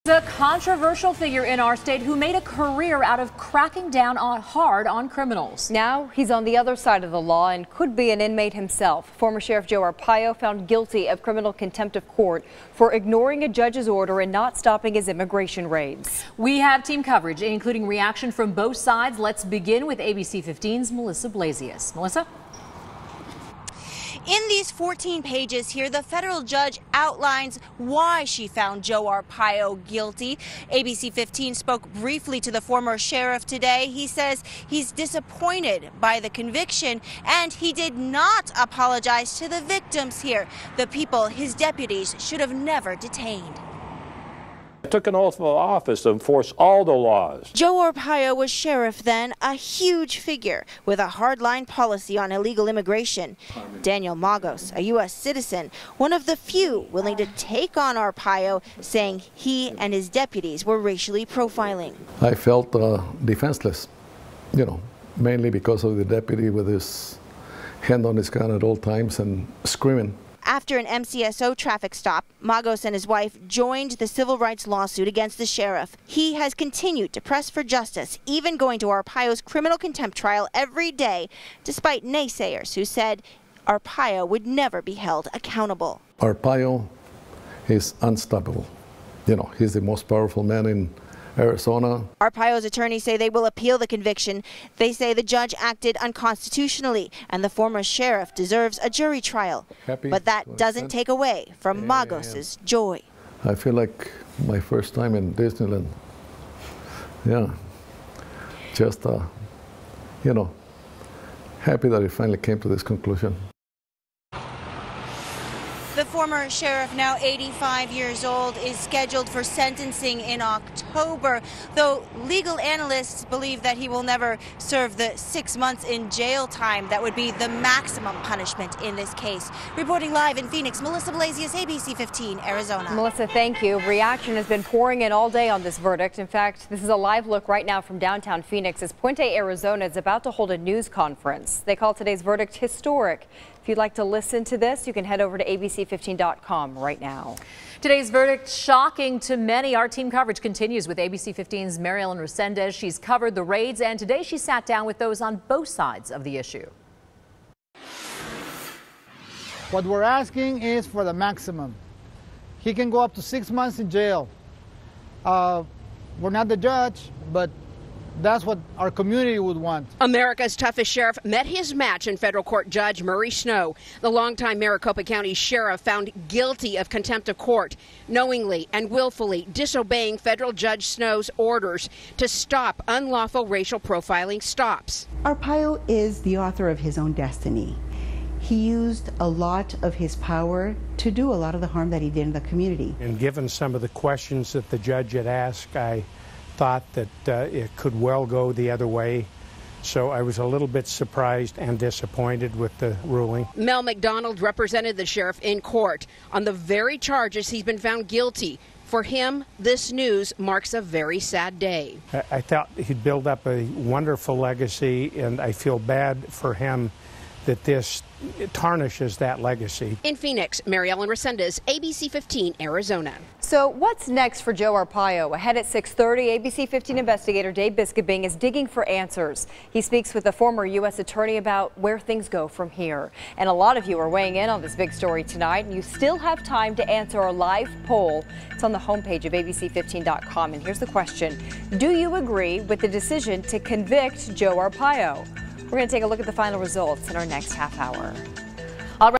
The controversial figure in our state who made a career out of cracking down hard on criminals. Now he's on the other side of the law and could be an inmate himself. Former Sheriff Joe Arpaio found guilty of criminal contempt of court for ignoring a judge's order and not stopping his immigration raids. We have team coverage, including reaction from both sides. Let's begin with ABC 15's Melissa Blasius. Melissa? In these 14 pages here, the federal judge outlines why she found Joe Arpaio guilty. ABC 15 spoke briefly to the former sheriff today. He says he's disappointed by the conviction, and he did not apologize to the victims here, the people his deputies should have never detained. I took an oath of office to enforce all the laws. Joe Arpaio was sheriff then, a huge figure with a hardline policy on illegal immigration. Daniel Magos, a U.S. citizen, one of the few willing to take on Arpaio, saying he and his deputies were racially profiling. I felt defenseless, mainly because of the deputy with his hand on his gun at all times and screaming. After an MCSO traffic stop, Magos and his wife joined the civil rights lawsuit against the sheriff. He has continued to press for justice, even going to Arpaio's criminal contempt trial every day, despite naysayers who said Arpaio would never be held accountable. Arpaio is unstoppable. He's the most powerful man in Arizona. Arpaio's attorneys say they will appeal the conviction. They say the judge acted unconstitutionally and the former sheriff deserves a jury trial. But that doesn't take away from Magos's joy. I feel like my first time in Disneyland. Yeah, just, happy that it finally came to this conclusion. The former sheriff, now 85 years old, is scheduled for sentencing in October, though legal analysts believe that he will never serve the 6 months in jail time. That would be the maximum punishment in this case. Reporting live in Phoenix, Melissa Blasius, ABC 15, Arizona. Melissa, thank you. Reaction has been pouring in all day on this verdict. In fact, this is a live look right now from downtown Phoenix as Puente, Arizona is about to hold a news conference. They call today's verdict historic. If you'd like to listen to this, you can head over to abc15.com right now. Today's verdict shocking to many. Our team coverage continues with ABC 15's Mary Ellen Resendez. She's covered the raids, and today she sat down with those on both sides of the issue. What we're asking is for the maximum. He can go up to 6 months in jail. We're not the judge, but that's what our community would want. America's toughest sheriff met his match in federal court Judge Murray Snow. The longtime Maricopa County sheriff found guilty of contempt of court, knowingly and willfully disobeying federal Judge Snow's orders to stop unlawful racial profiling stops. Arpaio is the author of his own destiny. He used a lot of his power to do a lot of the harm that he did in the community. And given some of the questions that the judge had asked, I thought that it could well go the other way. So I was a little bit surprised and disappointed with the ruling. Mel McDonald represented the sheriff in court on the very charges he's been found guilty. For him, this news marks a very sad day. I thought he'd build up a wonderful legacy, and I feel bad for him that this tarnishes that legacy. In Phoenix, Mary Ellen Resendez, ABC 15, Arizona. So what's next for Joe Arpaio? Ahead at 6:30, ABC 15 investigator Dave Biscobing is digging for answers. He speaks with the former U.S. attorney about where things go from here. And a lot of you are weighing in on this big story tonight, and you still have time to answer our live poll. It's on the homepage of abc15.com. And here's the question. Do you agree with the decision to convict Joe Arpaio? We're going to take a look at the final results in our next half hour.